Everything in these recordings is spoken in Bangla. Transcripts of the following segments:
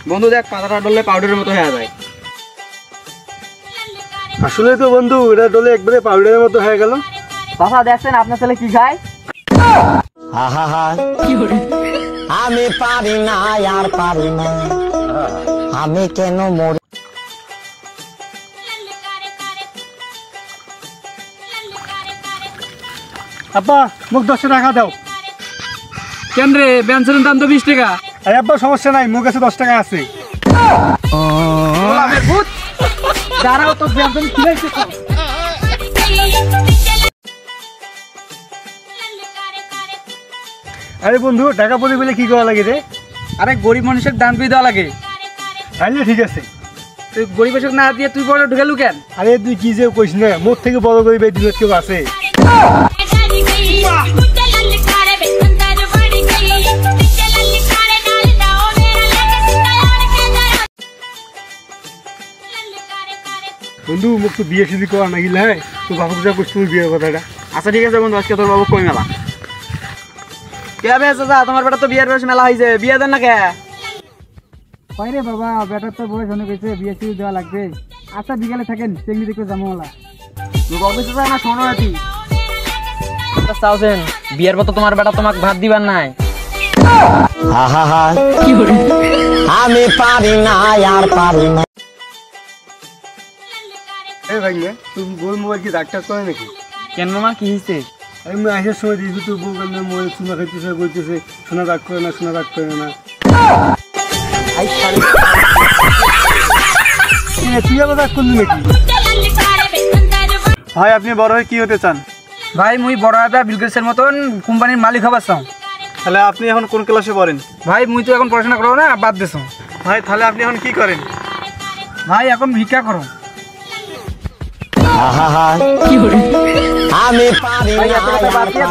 বন্ধু দেখ পাতাটা ডললে পাউডারের মতো হয়ে যায়। আসলে তো বন্ধু এটা ডলে একবারে পাউডারের মতো হয়ে গেল। চাচা দেখছেন আপনার ছেলে কি খায়? আমি পারি না আর পারি না, আমি কেন মরি। আব্বা মুখ 10 টাকা দাও। কেন রে বেঞ্চের দাম তো 20 টাকা। আরে আব্বা সমস্যা নাই, মুখ কাছে 10 টাকা আছে। দাঁড়াও তো বেঞ্চের খিলাইছে তো। আরে বন্ধু টাকা পড়ে বলে কি করা লাগে রে? আরে গরিব মানুষের দান দিয়ে দেওয়া লাগে। তাহলে ঠিক আছে। তুই গরিব মানুষকে না দিয়ে তুই বড় ঢুকালু কেন? আরে তুই কি যে কইস না, মোর থেকে বড় গরিব এই দুনিয়াতে কেউ আছে? বন্ধু মুখ তো বিয়ে শুধু করা নাকি? হ্যাঁ তো বাবু যা করছি তুমি বিয়ের কথাটা। আচ্ছা ঠিক আছে বন্ধু, আজকে তোর বাবু কই মেলা। কে বে চাচা তোমার বেটা তো বিয়ের বয়স মেলা হয়েছে, বিয়ে দেন না কে? রে বাবা বেটার তো বয়স অনেক হয়েছে, বিয়ে শুরু দেওয়া লাগবে। আচ্ছা বিকালে থাকেন, চেংড়ি দেখে জামোলা। তুই অফিসে যা না শোনো নাকি? চাওছেন বিয়ের পর তো তোমার বেটা তোমাকে ভাত দিবার নাই। আমি পারি না আর পারি না। এই ভাই তুই বউ মোবাইল কি ডাক্তার করে নাকি? কেন মামা কি হয়েছে? আমি আসার সময় দিয়েছি তোর বউ কেন মোবাইল চুনা খাইতেছে, বলতেছে সোনা রাগ করে না, সোনা রাগ করে না। তুই আবার রাগ করলি নাকি? ভাই আপনি বড় হয়ে কি হতে চান? ভাই মুই বড় একটা বিল গেটসের মতন কোম্পানির মালিক হবার চাও। তাহলে আপনি এখন কোন ক্লাসে পড়েন? ভাই মুই তো এখন পড়াশোনা করবো না, বাদ দিছো। ভাই তাহলে আপনি এখন কি করেন? ভাই এখন ভিক্ষা করো। আমি পারি না আর পারি না।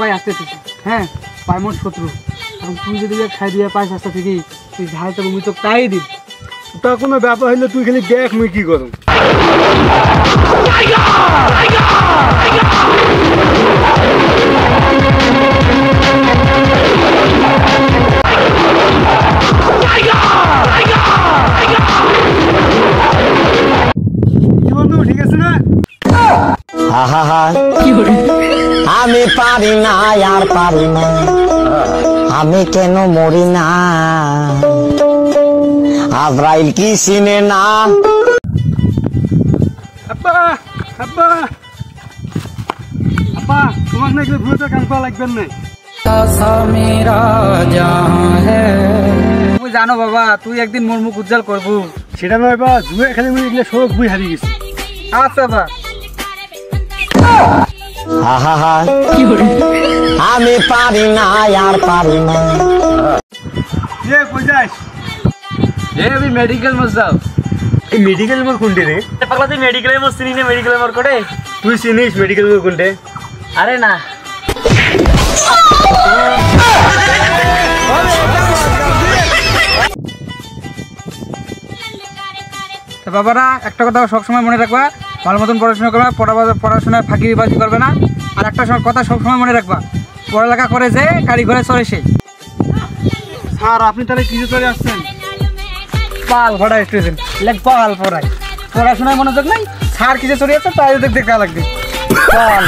ভাই আসতে হ্যাঁ পায় মোট শত্রু। এখন তুই যদি খাই দিয়ে পাইস রাস্তা থেকে, তুই ঝাল তো মুই তো তাই দিন। তা কোনো ব্যাপার হইলে তুই খালি দেখ মুই কি করো। বন্ধু ঠিক আছে না? আমি পারি না আর পারি না, আমি কেন মরি না। আজরাইল কি চিনে না? আব্বা আব্বা আব্বা তোমার নাকি ভুলতে কাম করা লাগবেন না। তুমি জানো বাবা তুই একদিন মোর মুখ উজ্জ্বল করবো। সেটা নয় বা জুয়ে খেলে মুই এগুলো সব বই হারিয়ে গেছি। আচ্ছা বা আমি পারি না আর পারি না। কই যাস? আমি মেডিকেল মোর যাও। এই মেডিকেল মোর কোনটে রে? পাগলা তুই মেডিকেল মোর চিনি না? মেডিকেল মোর করে তুই চিনিস মেডিকেল মোর কোনটে? আরে না বাবারা একটা কথা সবসময় মনে রাখবা, ভালো মতন পড়াশোনা করবা, পড়াশোনায় ফাঁকিবাজি করবে না। আর একটা কথা সবসময় মনে রাখবা, পড়ালেখা করে যে গাড়ি ঘরে চড়ে সে। স্যার আপনি তাহলে কিছু চলে আসছেন? পাল ভরা স্টুডেন্ট লেখ পাল পড়ায়, পড়াশোনায় মনোযোগ নাই, স্যার কিছু চড়ে যাচ্ছে তাই দেখতে লাগবে পাল।